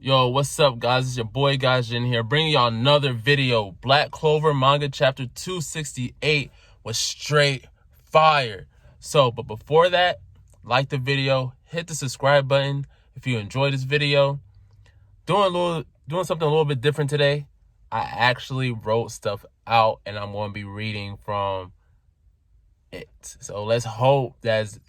Yo, what's up, guys? It's your boy Gaijin here, bringing y'all another video. Black Clover Manga Chapter 268 was straight fire. But before that, like the video, hit the subscribe button if you enjoyed this video. Doing something a little bit different today. I actually wrote stuff out, and I'm going to be reading from it. So let's hope that's,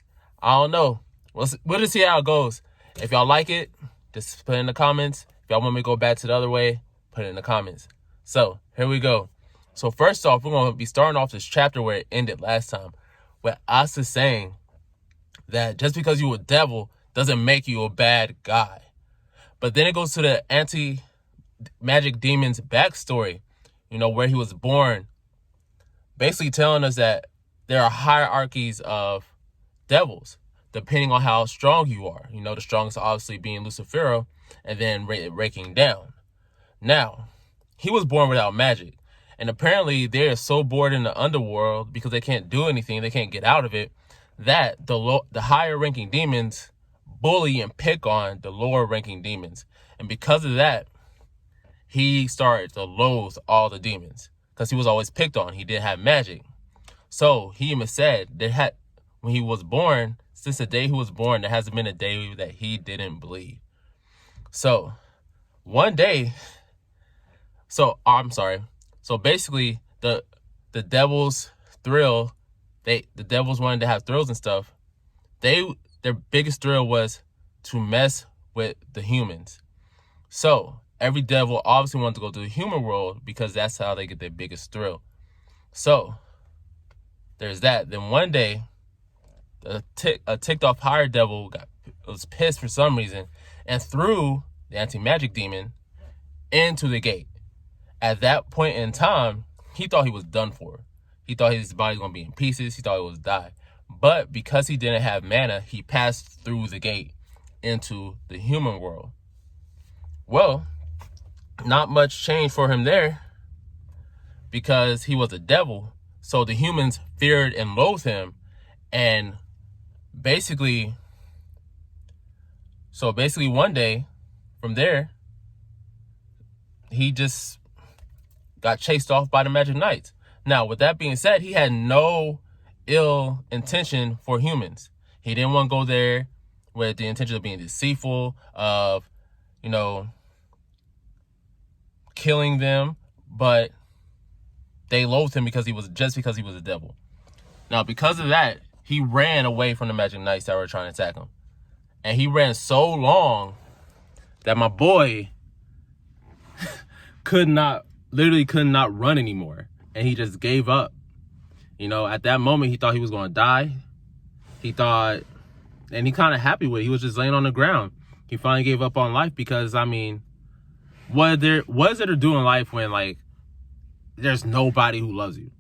I don't know. We'll just see how it goes. If y'all like it, just put it in the comments. If y'all want me to go back to the other way, put it in the comments. So, here we go. So, first off, we're going to be starting off this chapter where it ended last time. Where Asta saying that just because you're a devil doesn't make you a bad guy. But then it goes to the anti-magic demon's backstory. You know, where he was born. Basically telling us that there are hierarchies of devils, depending on how strong you are. You know, the strongest obviously being Lucifero, and then raking down. Now, he was born without magic. And apparently they're so bored in the underworld because they can't do anything, they can't get out of it, that the higher ranking demons bully and pick on the lower ranking demons. And because of that, he started to loathe all the demons because he was always picked on. He didn't have magic. So he even said that when he was born, since the day he was born, there hasn't been a day that he didn't bleed. So, one day, I'm sorry. So basically, the devils the devils wanted to have thrills and stuff. Their biggest thrill was to mess with the humans. So every devil obviously wanted to go to the human world because that's how they get their biggest thrill. So there's that. Then one day, a ticked off higher devil was pissed for some reason and threw the anti-magic demon into the gate. At that point in time, he thought he was done for. He thought his body was going to be in pieces. He thought he was die. But because he didn't have mana, he passed through the gate into the human world. Well, not much changed for him there because he was a devil. So the humans feared and loathed him. And basically one day from there, he just got chased off by the Magic Knights. Now, with that being said, he had no ill intention for humans. He didn't want to go there with the intention of being deceitful, of, you know, killing them, but they loathed him because he was a devil. Now, because of that, he ran away from the Magic Knights that were trying to attack him. And he ran so long that my boy literally could not run anymore. And he just gave up. You know, at that moment, he thought he was going to die. And he kind of happy with it. He was just laying on the ground. He finally gave up on life because, I mean, what is there to do in life when, like, there's nobody who loves you?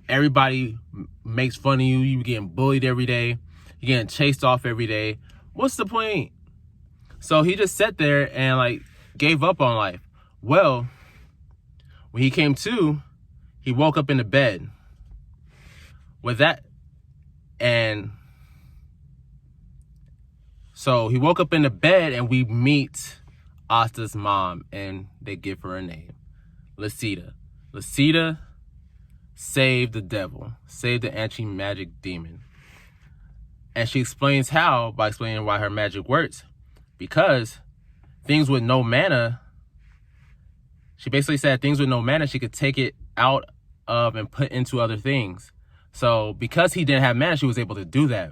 Everybody makes fun of you. You're getting bullied every day. You're getting chased off every day. What's the point? So he just sat there and, like, gave up on life. Well, when he came to, he woke up in the bed with that. And so he woke up in the bed and we meet Asta's mom and they give her a name, Licita. Licita saved the devil, saved the anti-magic demon. And she explains how by explaining why her magic works. Because things with no mana, she basically said things with no mana, she could take it out of and put into other things. So because he didn't have mana, she was able to do that.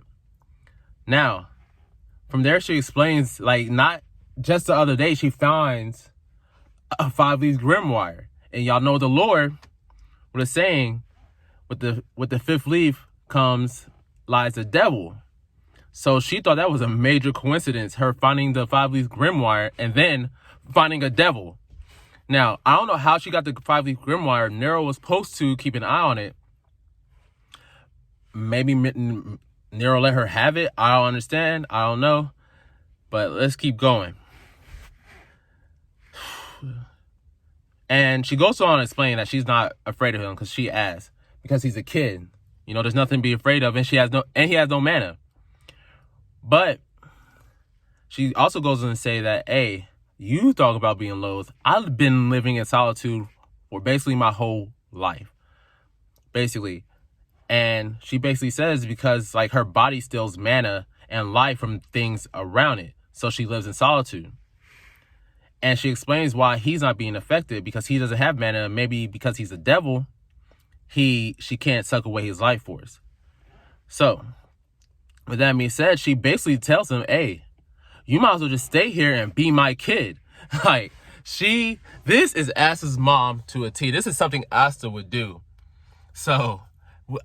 Now, from there, she explains, like, not just the other day, she finds a 5 leaf grimoire. And y'all know the lore, what it's saying, with the 5th leaf lies the devil. So she thought that was a major coincidence, her finding the 5 leaf grimoire and then finding a devil. Now, I don't know how she got the 5 leaf grimoire. Nero was supposed to keep an eye on it. Maybe Nero let her have it. I don't understand. I don't know. But let's keep going. And she goes on to explain that she's not afraid of him because she asks. Because he's a kid. You know, there's nothing to be afraid of. And he has no mana. But she also goes on to say that, hey, You talk about being loathed. I've been living in solitude for basically my whole life. Basically. And she basically says because like her body steals mana and life from things around it. So she lives in solitude. And she explains why he's not being affected because he doesn't have mana. Maybe because he's a devil, she can't suck away his life force. So, with that being said, she basically tells him, hey, you might as well just stay here and be my kid. Like, this is Asta's mom to a T. This is something Asta would do. So,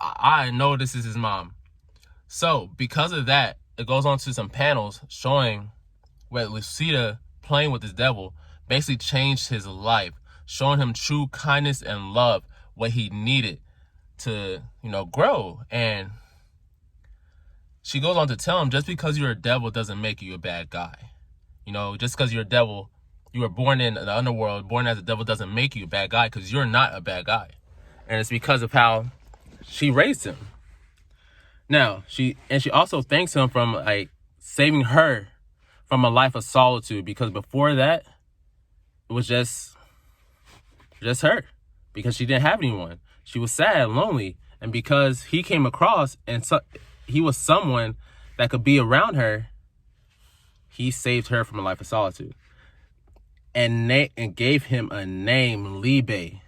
I know this is his mom. So, because of that, it goes on to some panels showing where Licita playing with this devil basically changed his life, showing him true kindness and love, what he needed to, grow. And she goes on to tell him, just because you're a devil doesn't make you a bad guy. Just because you're a devil, you were born in the underworld, born as a devil, doesn't make you a bad guy, because you're not a bad guy. And it's because of how she raised him. Now, she also thanks him from like saving her from a life of solitude, because before that, it was just her, because she didn't have anyone. She was sad and lonely, and because he came across and he was someone that could be around her, he saved her from a life of solitude. And gave him a name, Liebe.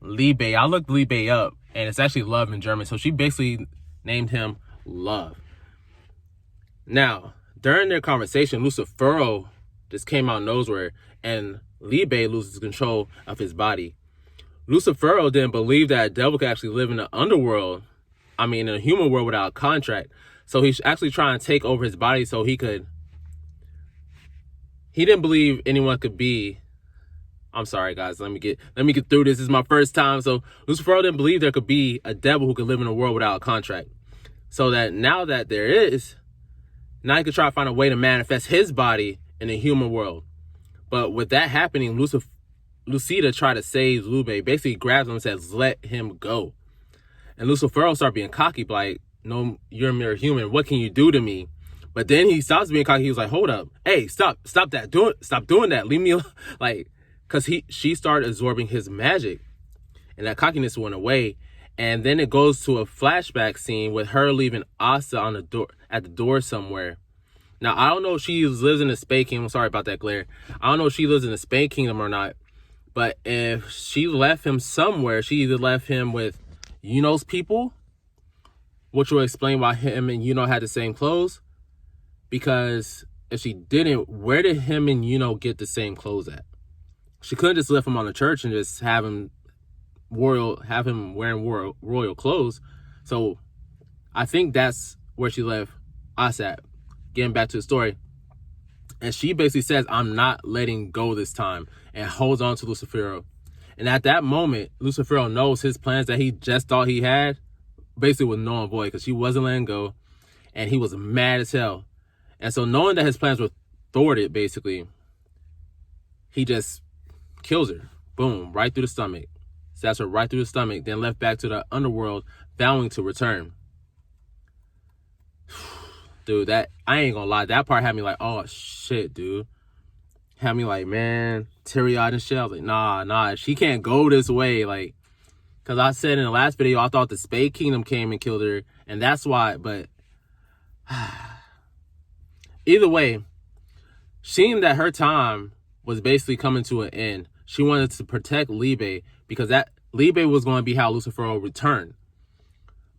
Liebe. I looked Liebe up, and it's actually love in German. So she basically named him Love. Now, during their conversation, Lucifero just came out nowhere, and Liebe loses control of his body. Lucifero didn't believe that a devil could actually live in the underworld, in a human world without a contract. So he's actually trying to take over his body so he didn't believe anyone could be. I'm sorry, guys. Let me get through this. This is my first time. So Lucifero didn't believe there could be a devil who could live in a world without a contract. So that now that there is, now he could try to find a way to manifest his body in a human world. But with that happening, Licita tried to save Liebe, basically grabs him and says, let him go. And Lucifero started being cocky, like, no, you're a mere human. What can you do to me? But then he stops being cocky. He was like, hold up. Hey, stop that. Stop doing that. Leave me alone. Like, because she started absorbing his magic. And that cockiness went away. And then it goes to a flashback scene with her leaving Asta at the door somewhere. Now, I don't know if she lives in the Space Kingdom. Sorry about that glare. I don't know if she lives in the Space Kingdom or not. But if she left him somewhere, she either left him with Yuno's people, which will explain why him and Yuno had the same clothes. Because if she didn't, where did him and Yuno get the same clothes at? She couldn't just left him on the church and just have him wearing royal clothes. So I think that's where she left us at. Getting back to the story. And she basically says, I'm not letting go this time, and holds on to Lucifero. And at that moment, Lucifero knows his plans that he just thought he had basically was null and void, because she wasn't letting go, and he was mad as hell. And so knowing that his plans were thwarted, basically, he just kills her. Boom, right through the stomach. Stabs her right through the stomach, then left back to the underworld, vowing to return. Dude, I ain't gonna lie, that part had me like, oh shit, dude. Had me like, man, teary-eyed and shit. I was like, nah, she can't go this way. Like, because I said in the last video, I thought the Space Kingdom came and killed her, and that's why, but either way, seeing that her time was basically coming to an end, she wanted to protect Liebe, because that Liebe was going to be how Lucifero returned.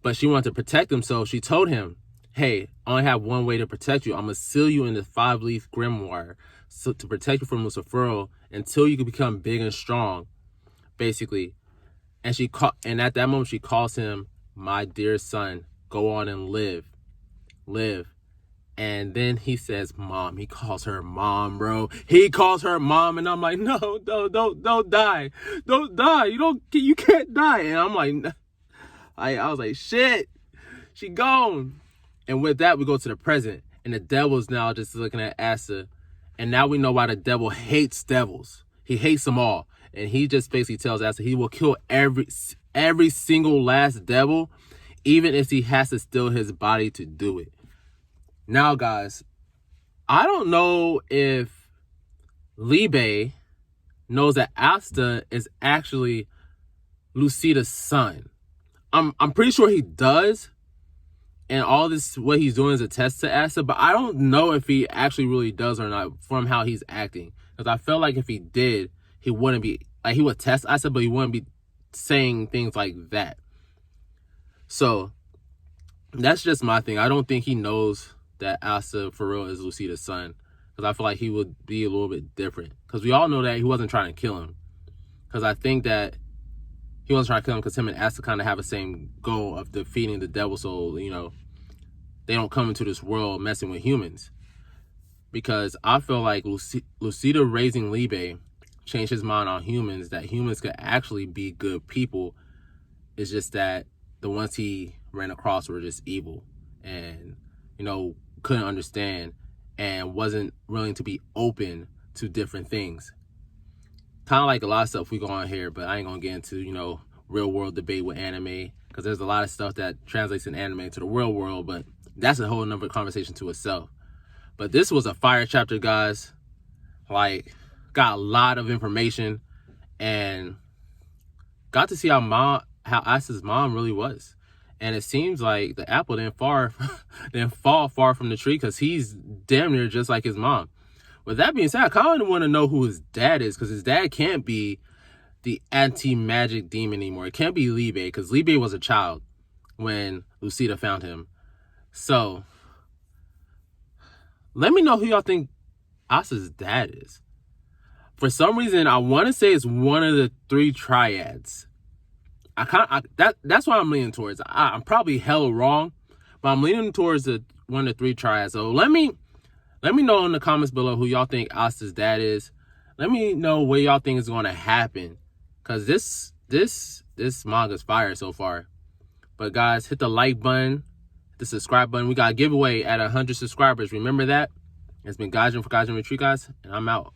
But she wanted to protect him, so she told him, hey, I only have one way to protect you. I'm going to seal you in the 5-leaf grimoire to protect you from Lucifero until you can become big and strong, basically. And at that moment, she calls him, my dear son, go on and live. And then he says, mom. He calls her mom, bro. He calls her mom, and I'm like, no, don't die. Don't die. You can't die. And I'm like, I was like, shit, she gone. And with that, we go to the present, and the devil's now just looking at Asta. And now we know why the devil hates devils. He hates them all. And he just basically tells Asta he will kill every single last devil, even if he has to steal his body to do it. Now, guys, I don't know if Liebe knows that Asta is actually Licita's son. I'm pretty sure he does, and all this, what he's doing is a test to Asta, but I don't know if he actually really does or not from how he's acting. Because I feel like if he did, he wouldn't be, like, he would test Asta, but he wouldn't be saying things like that. So that's just my thing. I don't think he knows that Asta for real is Lucita's son, because I feel like he would be a little bit different. Because we all know that he wasn't trying to kill him. Because I think that he wasn't trying to kill him because him and Asta kind of have the same goal of defeating the devil. So, you know, they don't come into this world messing with humans. Because I feel like Licita raising Liebe changed his mind on humans, that humans could actually be good people. It's just that the ones he ran across were just evil and, you know, couldn't understand and wasn't willing to be open to different things. Kind of like a lot of stuff we go on here, but I ain't gonna get into, you know, real world debate with anime, because there's a lot of stuff that translates in anime to the real world, but that's a whole nother conversation to itself. But this was a fire chapter, guys. Like, got a lot of information and got to see how Asta's mom really was. And it seems like the apple didn't fall far from the tree, because he's damn near just like his mom. With that being said, I kind of want to know who his dad is, because his dad can't be the anti-magic demon anymore. It can't be Liebe, because Liebe was a child when Licita found him. So, let me know who y'all think Asta's dad is. For some reason, I want to say it's one of the three triads. That's what I'm leaning towards. I'm probably hella wrong, but I'm leaning towards one of the three triads. So let me know in the comments below who y'all think Asta's dad is. Let me know what y'all think is going to happen, because this manga's fire so far. But guys, hit the like button, the subscribe button. We got a giveaway at 100 subscribers. Remember that? It's been Gaijin for Gaijin Retreat, guys, and I'm out.